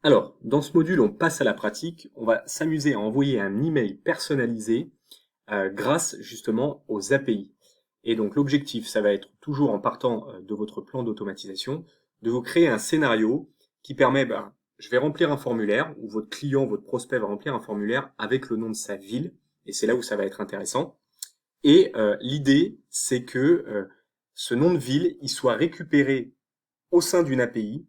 Alors, dans ce module, on passe à la pratique. On va s'amuser à envoyer un email personnalisé grâce justement aux API. Et donc l'objectif, ça va être toujours en partant de votre plan d'automatisation, de vous créer un scénario qui permet, je vais remplir un formulaire, ou votre client, votre prospect va remplir un formulaire avec le nom de sa ville, et c'est là où ça va être intéressant. Et l'idée, c'est que ce nom de ville, il soit récupéré au sein d'une API,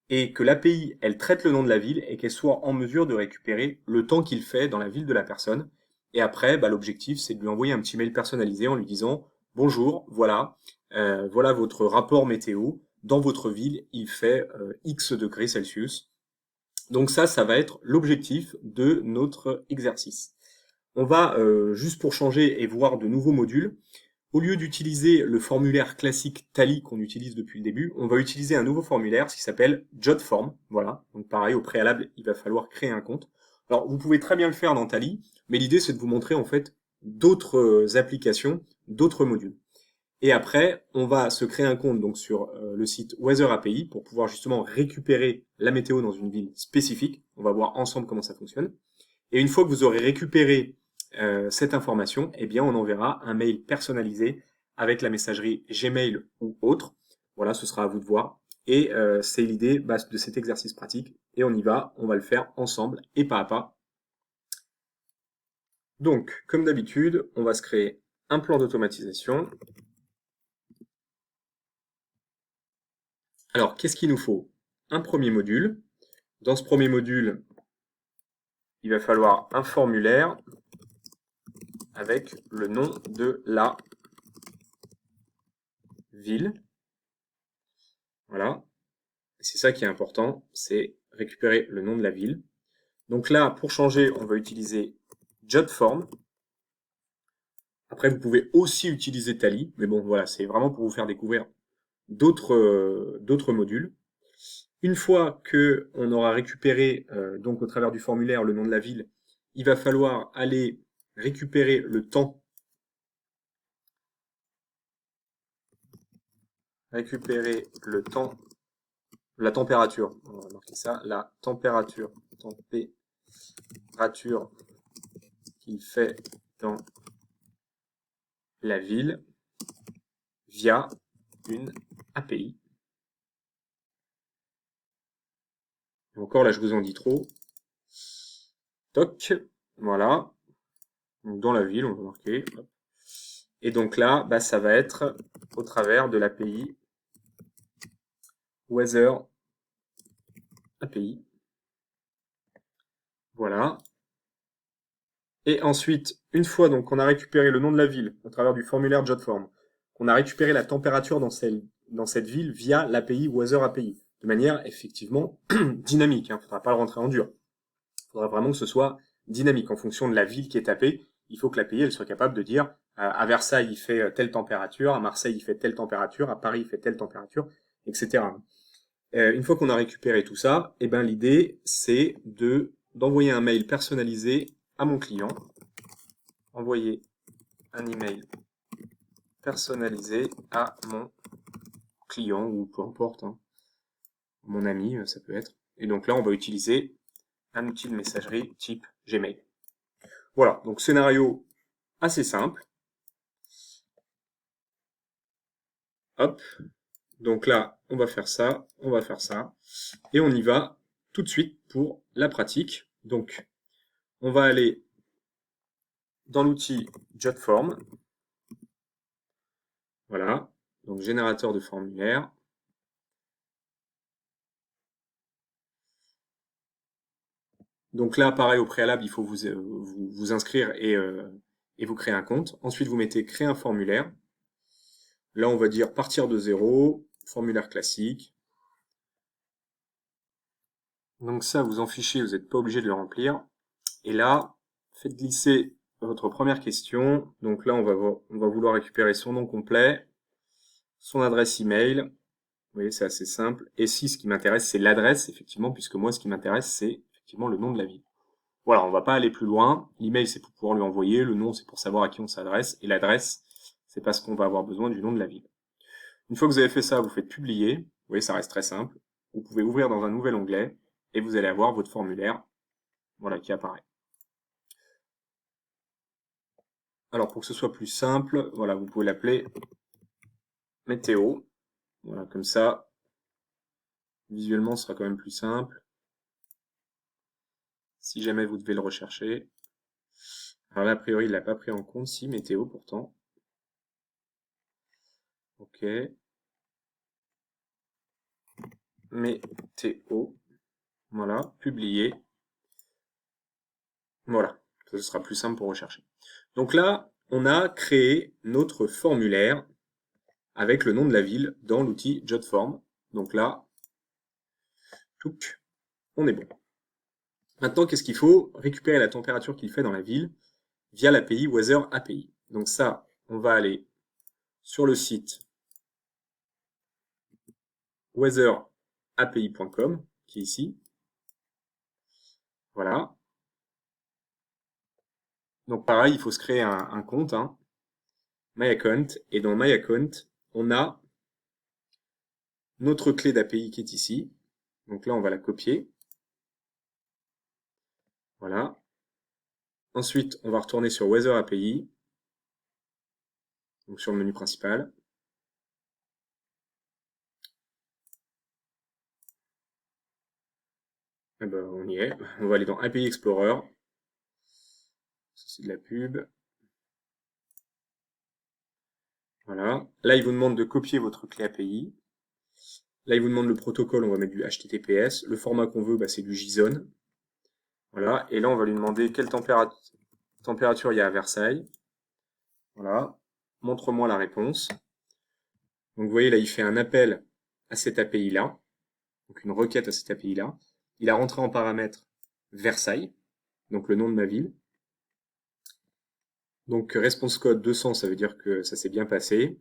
et que l'API, elle traite le nom de la ville et qu'elle soit en mesure de récupérer le temps qu'il fait dans la ville de la personne. Et après, l'objectif, c'est de lui envoyer un petit mail personnalisé en lui disant bonjour, voilà votre rapport météo. Dans votre ville, il fait X degrés Celsius. Donc ça va être l'objectif de notre exercice. On va, juste pour changer et voir de nouveaux modules, au lieu d'utiliser le formulaire classique Tally qu'on utilise depuis le début, on va utiliser un nouveau formulaire, ce qui s'appelle JotForm. Voilà. Donc pareil, au préalable, il va falloir créer un compte. Alors, vous pouvez très bien le faire dans Tally, mais l'idée, c'est de vous montrer, en fait, d'autres applications, d'autres modules. Et après, on va se créer un compte donc sur le site Weather API pour pouvoir justement récupérer la météo dans une ville spécifique. On va voir ensemble comment ça fonctionne. Et une fois que vous aurez récupéré cette information, eh bien, on enverra un mail personnalisé avec la messagerie Gmail ou autre. Voilà, ce sera à vous de voir. Et c'est l'idée de cet exercice pratique. Et on y va, on va le faire ensemble et pas à pas. Donc, comme d'habitude, on va se créer un plan d'automatisation. Alors, qu'est-ce qu'il nous faut? Un premier module. Dans ce premier module, il va falloir un formulaire avec le nom de la ville. Voilà. C'est ça qui est important, c'est récupérer le nom de la ville. Donc là, pour changer, on va utiliser JotForm. Après, vous pouvez aussi utiliser Tally, mais bon, voilà, c'est vraiment pour vous faire découvrir d'autres modules. Une fois que on aura récupéré, donc au travers du formulaire, le nom de la ville, il va falloir aller récupérer le temps. Récupérer le temps, la température. On va marquer ça, la température qu'il fait dans la ville via une API. Et encore là, je vous en dis trop. Toc, voilà. Donc, dans la ville, on va marquer. Hop. Et donc là, ça va être au travers de l'API Weather API. Voilà. Et ensuite, une fois donc qu'on a récupéré le nom de la ville au travers du formulaire JotForm, qu'on a récupéré la température dans cette ville via l'API Weather API, de manière effectivement dynamique. Il ne faudra pas le rentrer en dur. Il faudra vraiment que ce soit dynamique en fonction de la ville qui est tapée. Il faut que l'API elle soit capable de dire à Versailles il fait telle température, à Marseille il fait telle température, à Paris il fait telle température, etc. Une fois qu'on a récupéré tout ça, l'idée c'est d'envoyer un mail personnalisé à mon client. Envoyer un email personnalisé à mon client ou peu importe, hein, mon ami, ça peut être. Et donc là, on va utiliser un outil de messagerie type Gmail. Voilà, donc scénario assez simple. Hop, donc là, on va faire ça, et on y va tout de suite pour la pratique. Donc, on va aller dans l'outil JotForm. Voilà, donc générateur de formulaire. Donc là, pareil, au préalable, il faut vous inscrire et vous créer un compte. Ensuite, vous mettez créer un formulaire. Là, on va dire partir de zéro, formulaire classique. Donc ça, vous en fichez, vous n'êtes pas obligé de le remplir. Et là, faites glisser votre première question. Donc là, on va vouloir récupérer son nom complet, son adresse email. Vous voyez, c'est assez simple. Et si ce qui m'intéresse, c'est l'adresse, effectivement, puisque moi, ce qui m'intéresse, c'est effectivement le nom de la ville. Voilà, on va pas aller plus loin. L'email, c'est pour pouvoir lui envoyer. Le nom, c'est pour savoir à qui on s'adresse. Et l'adresse, c'est parce qu'on va avoir besoin du nom de la ville. Une fois que vous avez fait ça, vous faites publier. Vous voyez, ça reste très simple. Vous pouvez ouvrir dans un nouvel onglet. et vous allez avoir votre formulaire, voilà, qui apparaît. Alors pour que ce soit plus simple, voilà, vous pouvez l'appeler météo. Voilà, comme ça, visuellement, ce sera quand même plus simple. Si jamais vous devez le rechercher. Alors là, a priori, il l'a pas pris en compte. Si, météo pourtant. Ok. Météo. Voilà, publier. Voilà, ce sera plus simple pour rechercher. Donc là, on a créé notre formulaire avec le nom de la ville dans l'outil JotForm. Donc là, touc, on est bon. Maintenant, qu'est-ce qu'il faut? Récupérer la température qu'il fait dans la ville via l'API Weather API. Donc ça, on va aller sur le site weatherapi.com, qui est ici. Voilà. Donc pareil, il faut se créer un compte, hein, MyAccount, et dans MyAccount, on a notre clé d'API qui est ici. Donc là, on va la copier. Voilà. Ensuite, on va retourner sur Weather API, donc sur le menu principal. Eh ben, on y est. On va aller dans API Explorer. Ça, c'est de la pub. Voilà. Là, il vous demande de copier votre clé API. Là, il vous demande le protocole, on va mettre du HTTPS. Le format qu'on veut, bah, c'est du JSON. Voilà. Et là, on va lui demander quelle température il y a à Versailles. Voilà. Montre-moi la réponse. Donc, vous voyez, là, il fait un appel à cette API-là. Donc, une requête à cette API-là. Il a rentré en paramètre Versailles, donc le nom de ma ville. Donc, response code 200, ça veut dire que ça s'est bien passé.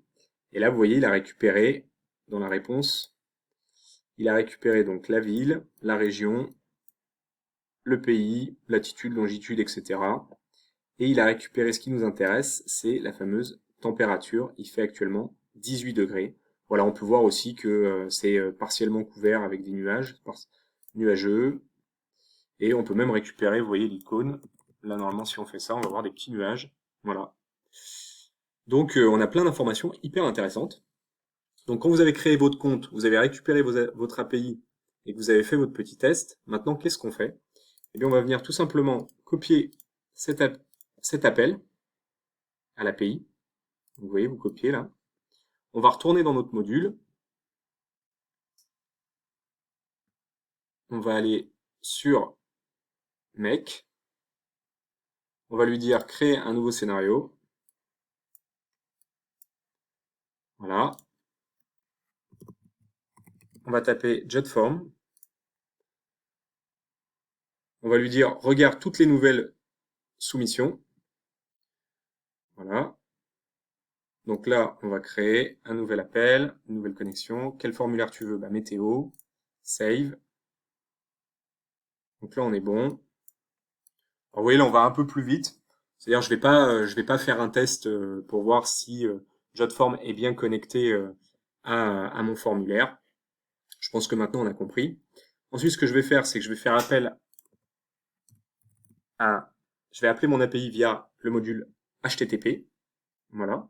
Et là, vous voyez, il a récupéré, dans la réponse, il a récupéré donc la ville, la région, le pays, latitude, longitude, etc. Et il a récupéré ce qui nous intéresse, c'est la fameuse température. Il fait actuellement 18 degrés. Voilà, on peut voir aussi que c'est partiellement couvert avec des nuages, nuageux. Et on peut même récupérer, vous voyez l'icône. Là, normalement, si on fait ça, on va voir des petits nuages. Voilà. Donc, on a plein d'informations hyper intéressantes. Donc, quand vous avez créé votre compte, vous avez récupéré votre API et que vous avez fait votre petit test, maintenant, qu'est-ce qu'on fait? Eh bien, on va venir tout simplement copier cet appel à l'API. Vous voyez, vous copiez là. On va retourner dans notre module. On va aller sur Make. On va lui dire créer un nouveau scénario. Voilà. On va taper JotForm. On va lui dire regarde toutes les nouvelles soumissions. Voilà. Donc là, on va créer un nouvel appel, une nouvelle connexion. Quel formulaire tu veux? Bah, météo. Save. Donc là, on est bon. Alors, vous voyez, là, on va un peu plus vite. C'est-à-dire, je vais pas faire un test pour voir si JotForm est bien connecté à mon formulaire. Je pense que maintenant, on a compris. Ensuite, ce que je vais faire, c'est que je vais faire appel je vais appeler mon API via le module HTTP. Voilà.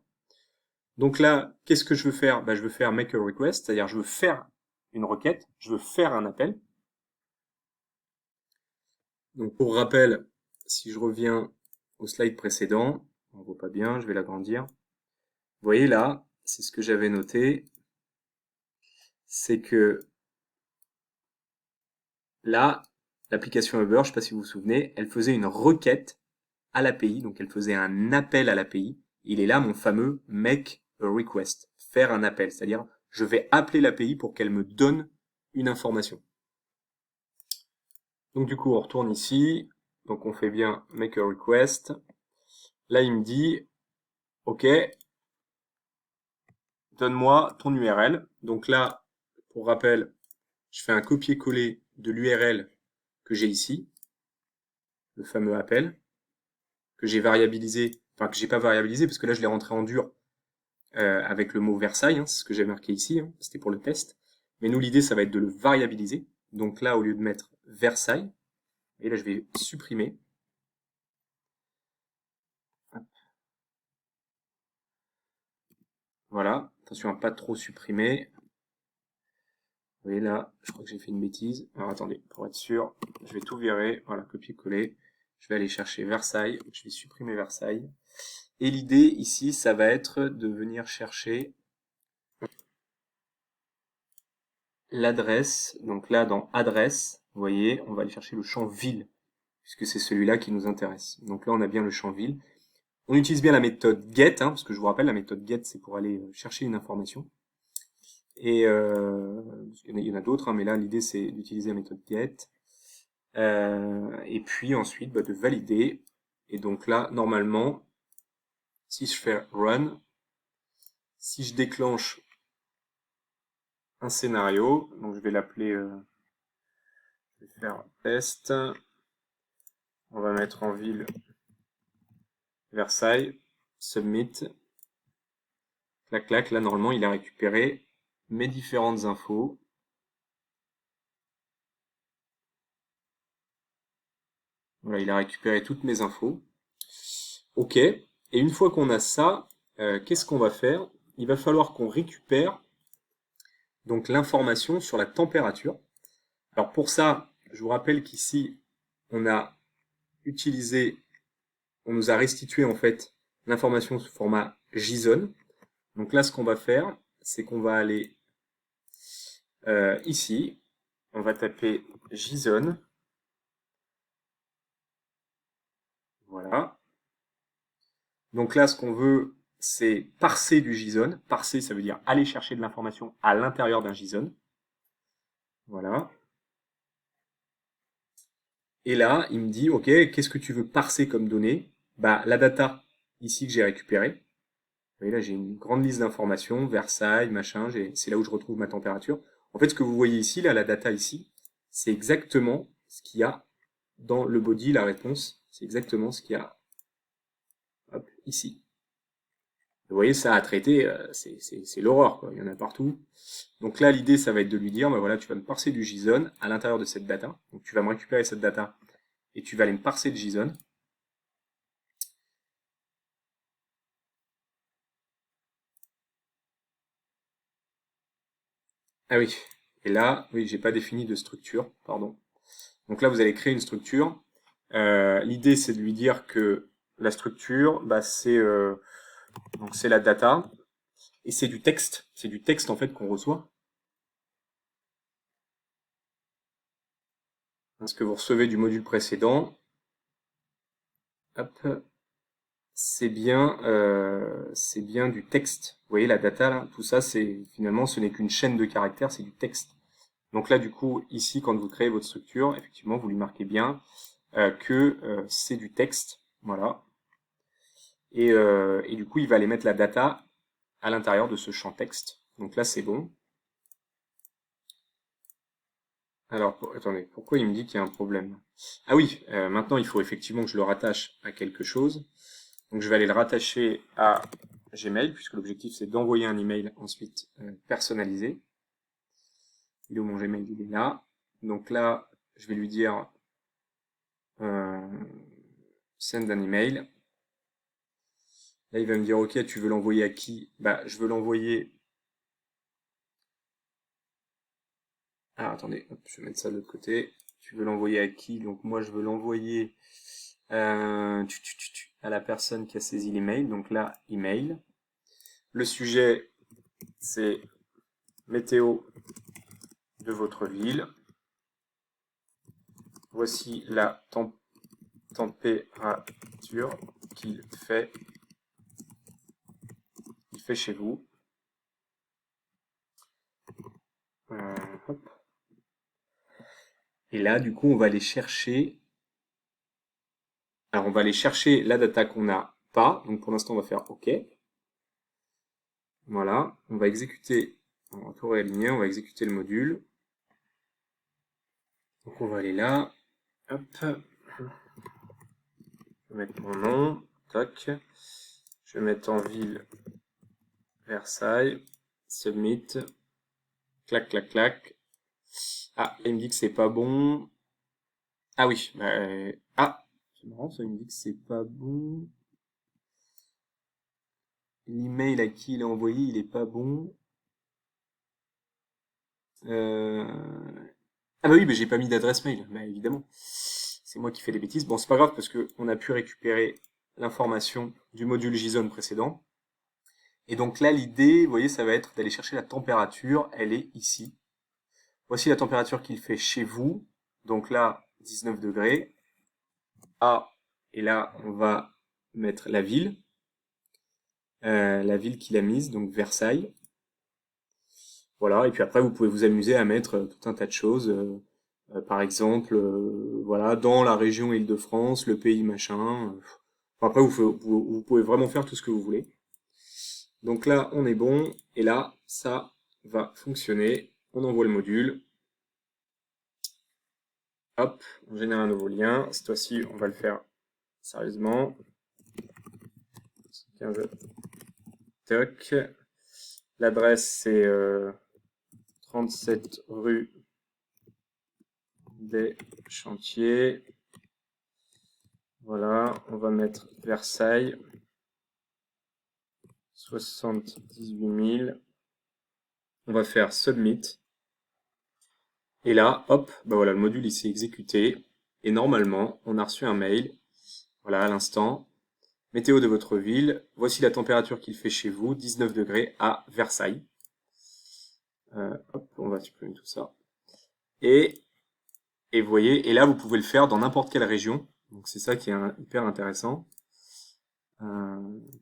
Donc là, qu'est-ce que je veux faire? Bah, je veux faire make a request, c'est-à-dire je veux faire une requête, je veux faire un appel. Donc pour rappel, si je reviens au slide précédent, on ne voit pas bien, je vais l'agrandir. Vous voyez là, c'est ce que j'avais noté, c'est que là, l'application Uber, je ne sais pas si vous vous souvenez, elle faisait une requête à l'API, donc elle faisait un appel à l'API. Il est là mon fameux make a request, faire un appel, c'est-à-dire je vais appeler l'API pour qu'elle me donne une information. Donc du coup, on retourne ici, donc on fait bien make a request. Là, il me dit, ok, donne-moi ton URL. Donc là, pour rappel, je fais un copier-coller de l'URL que j'ai ici, le fameux appel, que j'ai variabilisé, enfin que j'ai pas variabilisé, parce que là, je l'ai rentré en dur avec le mot Versailles, hein, c'est ce que j'ai marqué ici, hein, c'était pour le test. Mais nous, l'idée, ça va être de le variabiliser. Donc là, au lieu de mettre Versailles. Et là, je vais supprimer. Voilà, attention à pas trop supprimer. Vous voyez là, je crois que j'ai fait une bêtise. Alors attendez, pour être sûr, je vais tout virer. Voilà, copier-coller. Je vais aller chercher Versailles. Je vais supprimer Versailles. Et l'idée ici, ça va être de venir chercher l'adresse. Donc là, dans adresse, vous voyez, on va aller chercher le champ ville, puisque c'est celui-là qui nous intéresse. Donc là, on a bien le champ ville. On utilise bien la méthode get, parce que je vous rappelle, la méthode get, c'est pour aller chercher une information. Et il y en a d'autres, mais là, l'idée, c'est d'utiliser la méthode get. Et puis ensuite, de valider. Et donc là, normalement, si je fais run, si je déclenche un scénario, donc je vais l'appeler, je vais faire test, on va mettre en ville Versailles, submit, clac clac, là normalement il a récupéré mes différentes infos. Voilà, il a récupéré toutes mes infos. Ok, et une fois qu'on a ça, qu'est-ce qu'on va faire? Il va falloir qu'on récupère donc l'information sur la température. Alors pour ça, je vous rappelle qu'ici, on a utilisé, on nous a restitué en fait l'information sous format JSON. Donc là, ce qu'on va faire, c'est qu'on va aller ici, on va taper JSON. Voilà. Donc là, ce qu'on veut, c'est parser du JSON. Parser, ça veut dire aller chercher de l'information à l'intérieur d'un JSON. Voilà. Et là, il me dit, OK, qu'est-ce que tu veux parser comme données? La data, ici, que j'ai récupérée. Vous voyez, là, j'ai une grande liste d'informations, Versailles, machin, c'est là où je retrouve ma température. En fait, ce que vous voyez ici, là, la data ici, c'est exactement ce qu'il y a dans le body, la réponse. C'est exactement ce qu'il y a hop, ici. Vous voyez, ça à traiter, c'est l'horreur, quoi. Il y en a partout. Donc là, l'idée, ça va être de lui dire, voilà, tu vas me parser du JSON à l'intérieur de cette data. Donc tu vas me récupérer cette data et tu vas aller me parser de JSON. Ah oui. Et là, oui, j'ai pas défini de structure, pardon. Donc là, vous allez créer une structure. L'idée, c'est de lui dire que la structure, c'est la data et c'est du texte. C'est du texte en fait qu'on reçoit. Ce que vous recevez du module précédent, hop, c'est bien du texte. Vous voyez la data là, tout ça, c'est finalement, ce n'est qu'une chaîne de caractères, c'est du texte. Donc là, du coup, ici, quand vous créez votre structure, effectivement, vous lui marquez bien que c'est du texte, voilà. Et du coup, il va aller mettre la data à l'intérieur de ce champ texte. Donc là, c'est bon. Alors, attendez, pourquoi il me dit qu'il y a un problème? Ah oui, maintenant, il faut effectivement que je le rattache à quelque chose. Donc, je vais aller le rattacher à Gmail, puisque l'objectif, c'est d'envoyer un email ensuite personnalisé. Il est où mon Gmail? Il est là. Donc là, je vais lui dire send an email. Là, il va me dire, OK, tu veux l'envoyer à qui? Je veux l'envoyer... Ah, attendez, hop, je vais mettre ça de l'autre côté. Tu veux l'envoyer à qui? Donc moi, je veux l'envoyer à la personne qui a saisi l'email. Donc là, email. Le sujet, c'est météo de votre ville. Voici la température qu'il fait chez vous. Hop. Et là, du coup, on va aller chercher. Alors, on va aller chercher la data qu'on n'a pas. Donc, pour l'instant, on va faire OK. Voilà. On va exécuter. On va tout réaligner. On va exécuter le module. Donc, on va aller là. Hop. Je vais mettre mon nom. Toc. Je vais mettre en ville Versailles. Submit. Clac, clac, clac. Ah, il me dit que c'est pas bon. Ah oui, ah, c'est marrant, ça il me dit que c'est pas bon. L'email à qui il est envoyé, il est pas bon. Euh, Ah bah oui, mais j'ai pas mis d'adresse mail, bah évidemment. C'est moi qui fais des bêtises. Bon, c'est pas grave parce que on a pu récupérer l'information du module JSON précédent. Et donc là, l'idée, vous voyez, ça va être d'aller chercher la température. Elle est ici. Voici la température qu'il fait chez vous. Donc là, 19 degrés. Ah, et là, on va mettre la ville qu'il a mise, donc Versailles. Voilà, et puis après, vous pouvez vous amuser à mettre tout un tas de choses. Par exemple, voilà, dans la région Île-de-France, le pays machin. Enfin, après, vous pouvez vraiment faire tout ce que vous voulez. Donc là, on est bon, et là, ça va fonctionner. On envoie le module. Hop, on génère un nouveau lien. Cette fois-ci, on va le faire sérieusement. 15 toc. L'adresse, c'est 37 rue des Chantiers. Voilà, on va mettre Versailles. 78 000. On va faire Submit. Et là, hop, bah voilà, le module il s'est exécuté. Et normalement, on a reçu un mail. Voilà, à l'instant. Météo de votre ville. Voici la température qu'il fait chez vous. 19 degrés à Versailles. Hop, on va supprimer tout ça. Et vous voyez, et là, vous pouvez le faire dans n'importe quelle région. Donc c'est ça qui est hyper intéressant.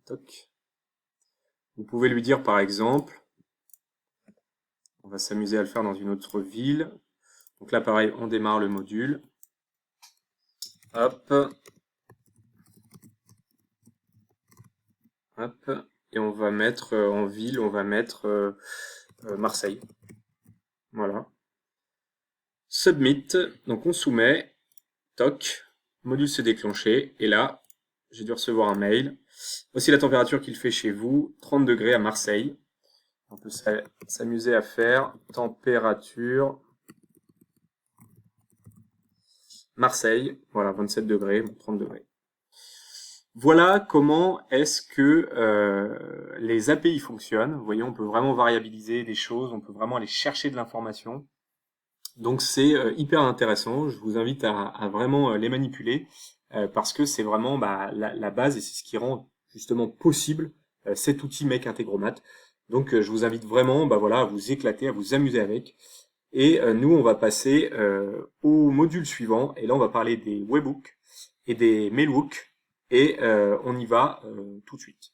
Toc. Vous pouvez lui dire par exemple, on va s'amuser à le faire dans une autre ville. Donc là, pareil, on démarre le module. Hop. Hop. Et on va mettre en ville, on va mettre Marseille. Voilà. Submit. Donc on soumet. Toc. Module s'est déclenché. Et là, j'ai dû recevoir un mail. Voici la température qu'il fait chez vous. 30 degrés à Marseille. On peut s'amuser à faire température Marseille. Voilà, 27 degrés, 30 degrés. Voilà comment est-ce que les API fonctionnent. Vous voyez, on peut vraiment variabiliser des choses, on peut vraiment aller chercher de l'information. Donc c'est hyper intéressant. Je vous invite à vraiment les manipuler parce que c'est vraiment la base et c'est ce qui rend justement possible cet outil Make Integromat. Donc je vous invite vraiment voilà, à vous éclater, à vous amuser avec. Et nous, on va passer au module suivant. Et là, on va parler des webhooks et des mailhooks. Et on y va tout de suite.